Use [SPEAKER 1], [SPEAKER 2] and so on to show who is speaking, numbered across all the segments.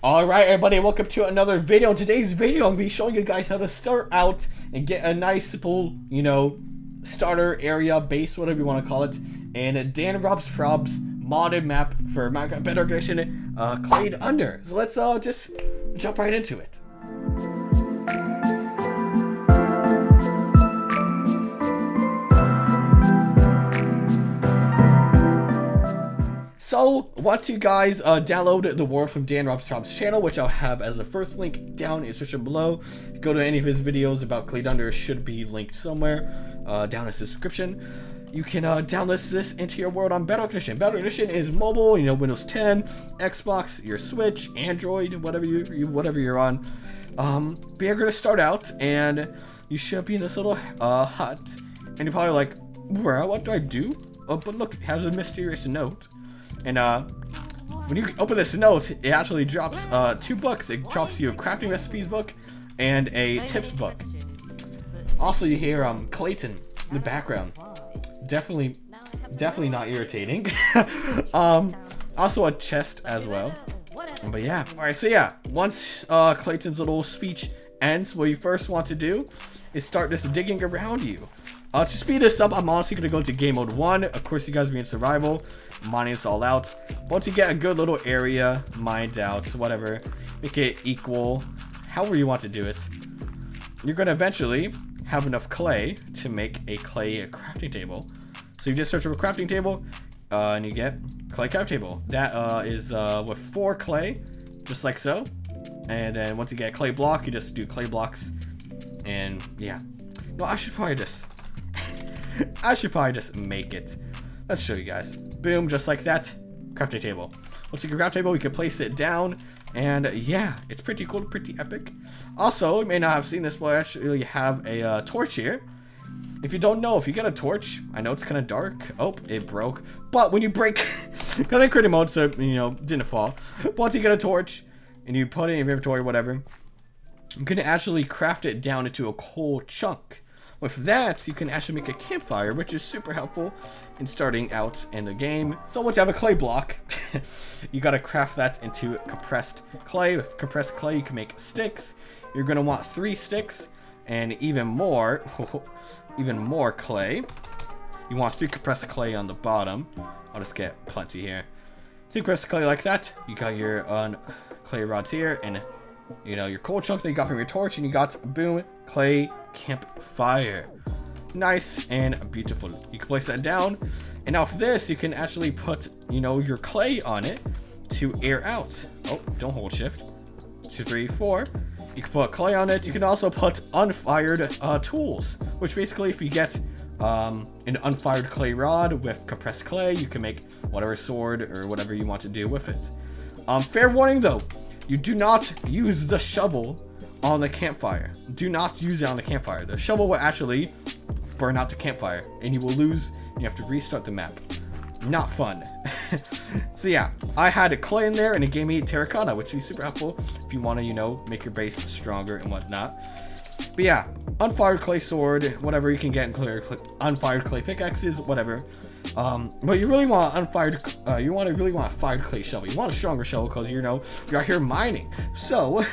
[SPEAKER 1] Alright everybody, welcome to another video. In today's video, I'm going to be showing you guys how to start out and get a nice simple, starter area, base, whatever you want to call it, in Dan Rob's Probs modded map for Minecraft Bedrock Edition, Clayed Under. So let's just jump right into it. So, once you guys download the world from Dan Rob's Probs channel, which I'll have as the first link down in the description below, go to any of his videos about Clayed Under, should be linked somewhere down in the description. You can download this into your world on Bedrock Edition. Bedrock Edition is mobile, Windows 10, Xbox, your Switch, Android, whatever you're on. But you're gonna start out, and you should be in this little hut, and you're probably like, what do I do? Oh, but look, it has a mysterious note. And when you open this note, it actually drops 2 books. It drops you a crafting recipes book and a tips book. Also, you hear Clayton in the background. Definitely not irritating. Also a chest as well. But yeah. Alright, so yeah, once Clayton's little speech ends, what you first want to do is start just digging around you. To speed this up, I'm honestly going to go into game mode 1. Of course, you guys be in survival, mining this all out. Once you get a good little area mined out, whatever, make it equal, however you want to do it, you're going to eventually have enough clay to make a clay crafting table. So you just search for a crafting table, and you get clay crafting table. That is with 4 clay, just like so. And then once you get a clay block, you just do clay blocks, and yeah. No, I should probably just make it. Let's show you guys. Boom, just like that. Crafting table. Once you get a crafting table, you can place it down. And yeah, it's pretty cool, pretty epic. Also, you may not have seen this, but I actually have a torch here. If you don't know, if you get a torch, I know it's kind of dark. Oh, it broke. But when you break, got in creative mode, so, didn't fall. But once you get a torch, and you put it in your inventory, whatever, you can actually craft it down into a coal chunk. With that, you can actually make a campfire, which is super helpful in starting out in the game. So once you have a clay block, you gotta craft that into compressed clay. With compressed clay, you can make sticks. You're gonna want 3 sticks and even more clay. You want 3 compressed clay on the bottom. I'll just get plenty here. 3 compressed clay like that. You got your clay rods here, and your coal chunk that you got from your torch, and you got, boom, clay campfire. Nice and beautiful. You can place that down, and now for this, you can actually put, your clay on it to air out. Oh, don't hold shift. 2, 3, 4. You can put clay on it. You can also put unfired tools, which basically, if you get an unfired clay rod with compressed clay, you can make whatever sword or whatever you want to do with it. Fair warning though, you do not use the shovel on the campfire. Do not use it on the campfire. The shovel will actually burn out the campfire, and you will lose, and you have to restart the map. Not fun. So yeah, I had a clay in there, and it gave me terracotta, which is super helpful if you want to, make your base stronger and whatnot. But yeah, unfired clay sword, whatever you can get in unfired clay pickaxes, whatever. But you really want unfired, you really want a fired clay shovel. You want a stronger shovel because you're out here mining. So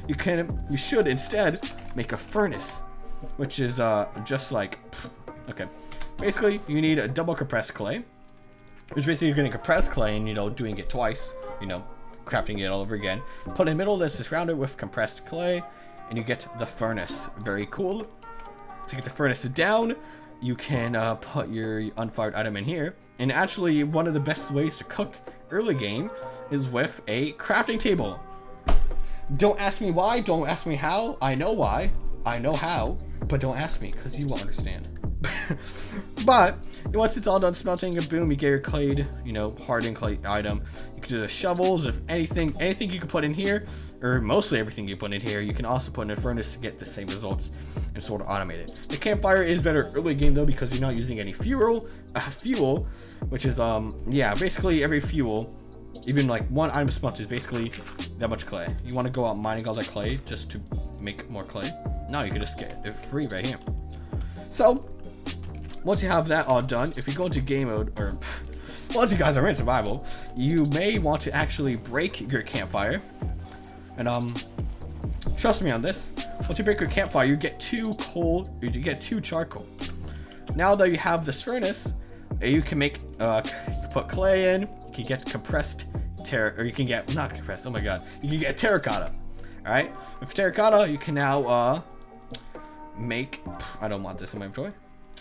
[SPEAKER 1] you should instead make a furnace, which is just like, okay. Basically, you need a double compressed clay, which basically you're getting compressed clay and doing it twice, crafting it all over again. Put in the middle, that's surrounded with compressed clay, and you get the furnace. Very cool. To get the furnace down, you can put your unfired item in here. And actually, one of the best ways to cook early game is with a crafting table. Don't ask me why, don't ask me how. I know why, I know how, but don't ask me, because you won't understand. But once it's all done smelting, and boom, you get your clayed, hardened clay item. You can do the shovels, if anything you can put in here, or mostly everything you put in here, you can also put in a furnace to get the same results and sort of automate it. The campfire is better early game though, because you're not using any fuel, which is basically every fuel, even like 1 item smelted is basically that much clay. You want to go out mining all that clay just to make more clay? No, you can just get it free right here. So once you have that all done, if you go into game mode, or once you guys are in survival, you may want to actually break your campfire And trust me on this. Once you break your campfire, you get 2 coal, you get 2 charcoal. Now that you have this furnace, you can make you can put clay in. You can get compressed or you can get not compressed. Oh my god, you can get terracotta. All right, with terracotta, you can now make. I don't want this in my inventory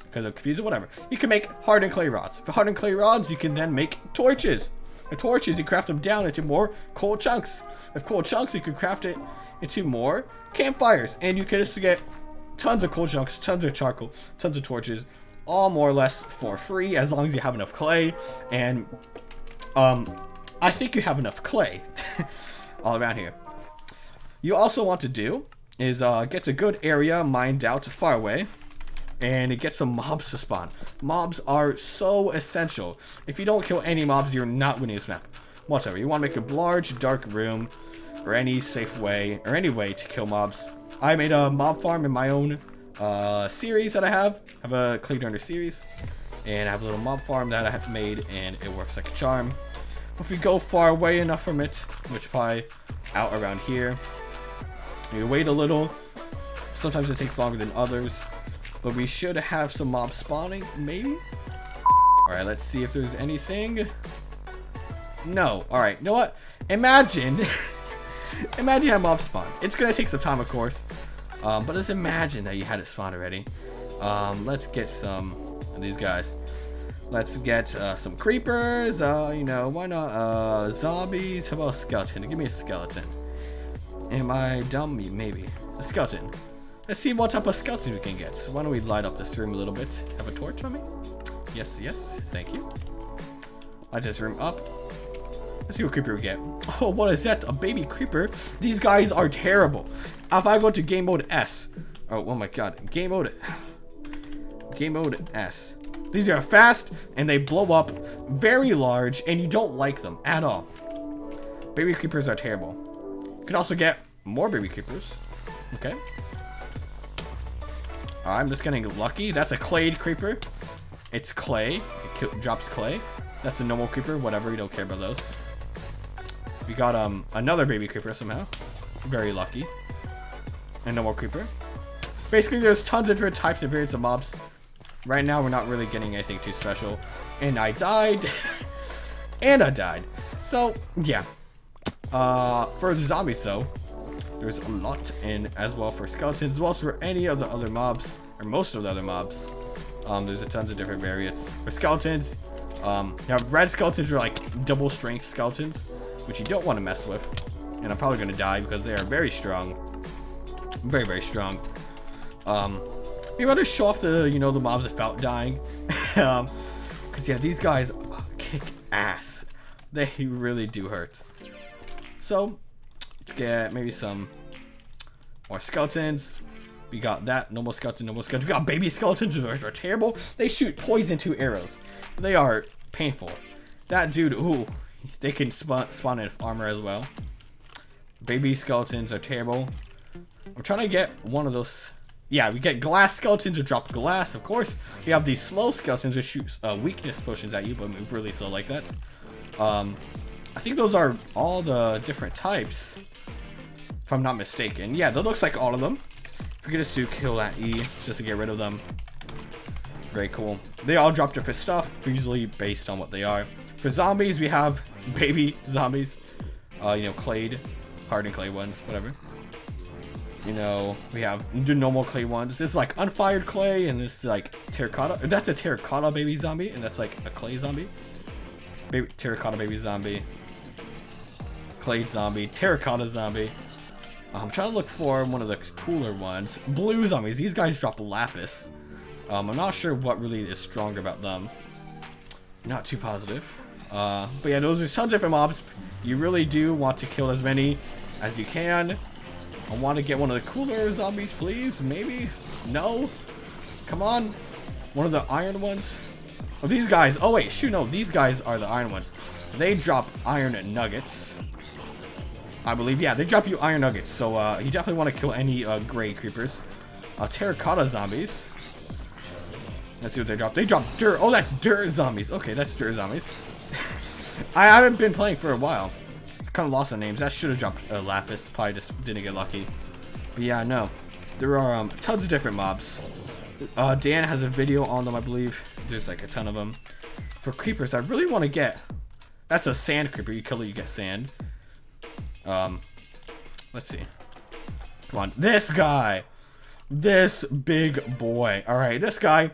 [SPEAKER 1] because I'm confused. Whatever. You can make hardened clay rods. For hardened clay rods, you can then make torches. The torches, you craft them down into more coal chunks. With coal chunks, you can craft it into more campfires, and you can just get tons of coal chunks, tons of charcoal, tons of torches, all more or less for free as long as you have enough clay. And I think you have enough clay all around here. You also want to do is get a good area mined out far away and get some mobs to spawn. Mobs are so essential. If you don't kill any mobs, you're not winning this map. Whatever. You want to make a large dark room or any safe way or any way to kill mobs. I made a mob farm in my own series that I have a Clay Darner series, and I have a little mob farm that I have made, and it works like a charm. If we go far away enough from it, which probably out around here, you wait a little. Sometimes it takes longer than others, but we should have some mobs spawning, maybe. All right, let's see if there's anything. No. All right, you know what? Imagine imagine you have mobs spawn. It's gonna take some time, of course, but just imagine that you had it spawn already. Let's get some of these guys. Let's get some creepers. You know, why not zombies? How about a skeleton? Give me a skeleton. Am I dumb? Maybe. A skeleton. Let's see what type of skeleton we can get. Why don't we light up this room a little bit? Have a torch on me? Yes, yes. Thank you. Light this room up. Let's see what creeper we get. Oh, what is that? A baby creeper? These guys are terrible. If I go to game mode S. Oh my god. Game mode S. These are fast and they blow up very large and you don't like them at all. Baby creepers are terrible. You can also get more baby creepers. Okay. I'm just getting lucky. That's a clayed creeper. It's clay. It drops clay. That's a normal creeper. Whatever. You don't care about those. We got another baby creeper somehow. Very lucky. And no more creeper. Basically, there's tons of different types and variants of mobs. Right now, we're not really getting anything too special. And I died. And I died. So, yeah. For the zombies, though, there's a lot. And as well for skeletons, as well as for any of the other mobs, or most of the other mobs. There's a tons of different variants. For skeletons, you have red skeletons are like double strength skeletons, which you don't want to mess with. And I'm probably going to die because they are very strong. Very, very strong. Maybe I'll just show off the, you know, the mobs without dying. Because, yeah, these guys kick ass. They really do hurt. So, let's get maybe some more skeletons. We got that. Normal skeleton, normal skeleton. We got baby skeletons, which are terrible. They shoot poison to arrows. They are painful. That dude, ooh. They can spawn in armor as well. Baby skeletons are terrible. I'm trying to get one of those. Yeah, we get glass skeletons which drop glass, of course. We have these slow skeletons which shoot weakness potions at you, but move really slow like that. I think those are all the different types, if I'm not mistaken. Yeah, that looks like all of them. If we could just do kill at E, just to get rid of them. Very cool. They all drop different stuff, usually based on what they are. For zombies, we have baby zombies. You know, clayed, hardened clay ones, whatever. You know, we have the normal clay ones. This is like unfired clay, and this is like terracotta. That's a terracotta baby zombie, and that's like a clay zombie. Baby terracotta baby zombie. Clay zombie, terracotta zombie. I'm trying to look for one of the cooler ones. Blue zombies. These guys drop lapis. I'm not sure what really is stronger about them. Not too positive. But yeah, those are tons of different mobs. You really do want to kill as many as you can. I want to get one of the cooler zombies, please. Maybe? No? Come on. One of the iron ones. Oh, these guys. Oh, wait. Shoot, no. These guys are the iron ones. They drop iron nuggets. I believe. Yeah, they drop you iron nuggets. So, you definitely want to kill any gray creepers. Terracotta zombies. Let's see what they drop. They drop dirt. Oh, that's dirt zombies. Okay, that's dirt zombies. I haven't been playing for a while. kind of lost the names. That should have dropped lapis. Probably just didn't get lucky. But yeah, no. There are tons of different mobs. Dan has a video on them, I believe. There's like a ton of them. For creepers, I really want to get... That's a sand creeper. You kill it, you get sand. Let's see. Come on. This guy. This big boy. Alright, this guy.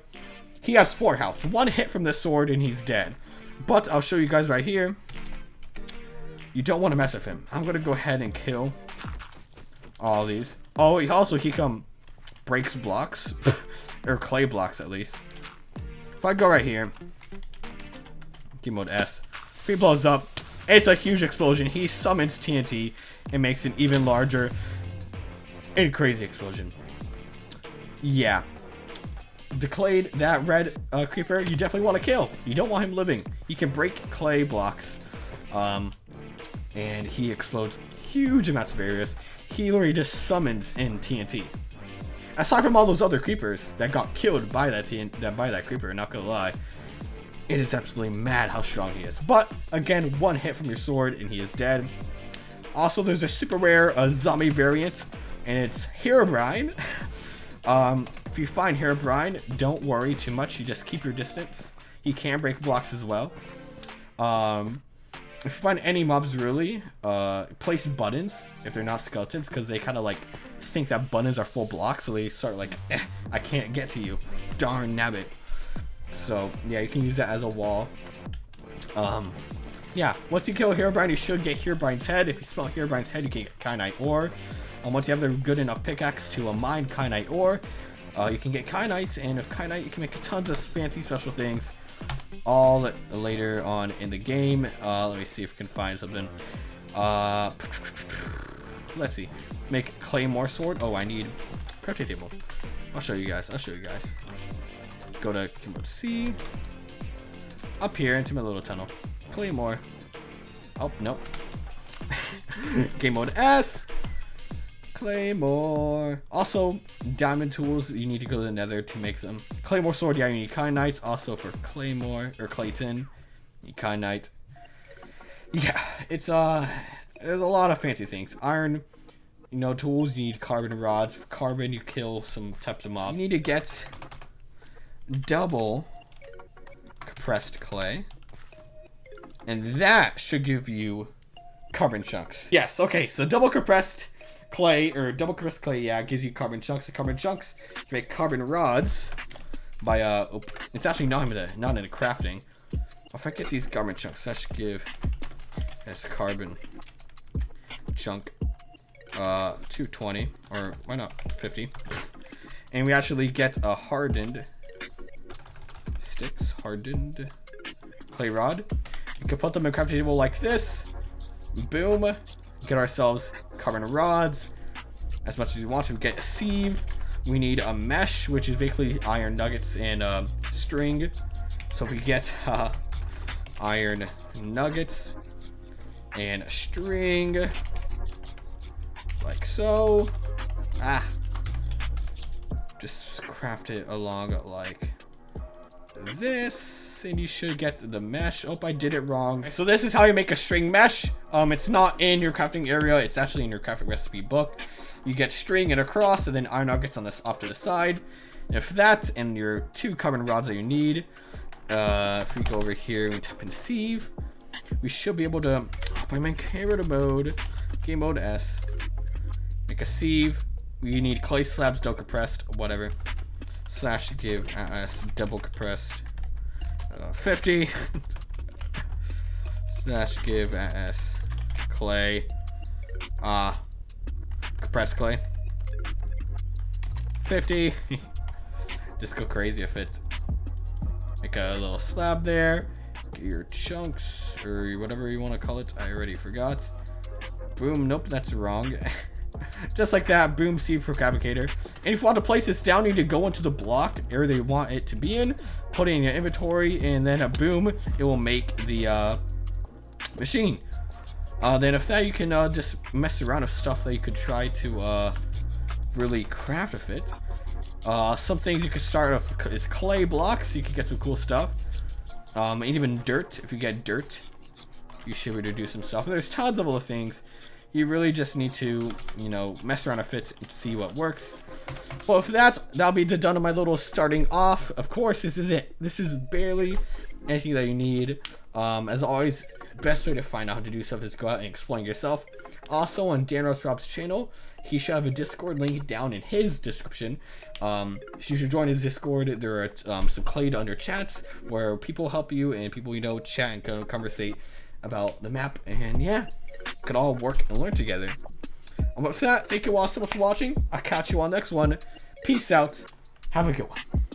[SPEAKER 1] He has 4 health. 1 hit from this sword and he's dead. But I'll show you guys right here. You don't want to mess with him. I'm going to go ahead and kill all these. Oh, he breaks blocks. Or clay blocks, at least. If I go right here. Game mode S. If he blows up, it's a huge explosion. He summons TNT and makes an even larger and crazy explosion. Yeah. Declayed, that red creeper, you definitely want to kill. You don't want him living. He can break clay blocks. And he explodes huge amounts of areas. He literally just summons in TNT. Aside from all those other creepers that got killed by that creeper, not gonna lie, it is absolutely mad how strong he is. But again, 1 hit from your sword and he is dead. Also, there's a super rare zombie variant, and it's Herobrine. If you find Herobrine, don't worry too much. You just keep your distance. He can break blocks as well. If you find any mobs, really, place buttons if they're not skeletons, because they kind of like think that buttons are full blocks, so they start like, I can't get to you. Darn nabbit. So yeah, you can use that as a wall. Yeah, once you kill Herobrine, you should get Herobrine's head. If you smell Herobrine's head, you can get Kyanite ore. Once you have the good enough pickaxe to mine Kyanite ore, you can get Kyanite, and with Kyanite, you can make tons of fancy special things. All later on in the game. Let me see if we can find something. Let's see. Make claymore sword. Oh, I need crafting table. I'll show you guys. Go to keyboard C. Up here into my little tunnel. Claymore. Oh, nope. Game mode S. Claymore. Also, diamond tools, you need to go to the nether to make them. Claymore sword, yeah, you need Kyanite. Also for Claymore, or Clayton, you need Kyanite. Yeah, it's, there's a lot of fancy things. Iron, tools, you need carbon rods. For carbon, you kill some types of mobs. You need to get double compressed clay. And that should give you carbon chunks. Yes, okay, so double compressed clay, or double compressed clay, yeah, gives you carbon chunks. The carbon chunks you make carbon rods by it's actually not in the crafting. If I get these carbon chunks, that should give this carbon chunk 220, or why not 50. And we actually get a hardened sticks, hardened clay rod. You can put them in a crafting table like this. Boom. Get ourselves carbon rods as much as we want to. Get a sieve. We need a mesh, which is basically iron nuggets and string. So if we get iron nuggets and string like so, just craft it along like this, and you should get the mesh. Oh, I did it wrong. So this is how you make a string mesh. It's not in your crafting area, it's actually in your crafting recipe book. You get string and a cross, and then iron nuggets on this off to the side. And if that and your 2 carbon rods that you need, if we go over here and we type in sieve, we should be able to, by my camera mode, game mode S, make a sieve. We need clay slabs, double compressed, whatever. Slash give us double compressed 50. Slash give us clay, compressed clay 50. Just go crazy with it. Make a little slab there. Get your chunks, or whatever you want to call it. I already forgot. Boom. Nope, that's wrong. Just like that. Boom. Sieve fabricator. And if you want to place this down, you need to go into the block area they want it to be in, put it in your inventory, and then boom, it will make the machine. Then if that, you can just mess around with stuff that you could try to really craft with it. Some things you could start with is clay blocks. You can get some cool stuff. And even dirt. If you get dirt, you should be able to do some stuff. And there's tons of little things. You really just need to, you know, mess around with it and see what works. But for that'll be done on my little starting off. Of course, this is it. This is barely anything that you need. As always, best way to find out how to do stuff is go out and explain yourself. Also, on Dan Ross Rob's channel, he should have a Discord link down in his description. You should join his Discord. There are some clade under chats where people help you and people, you know, chat and kind of conversate about the map. And yeah, could all work and learn together. And with that, thank you all so much for watching. I'll catch you on the next one. Peace out. Have a good one.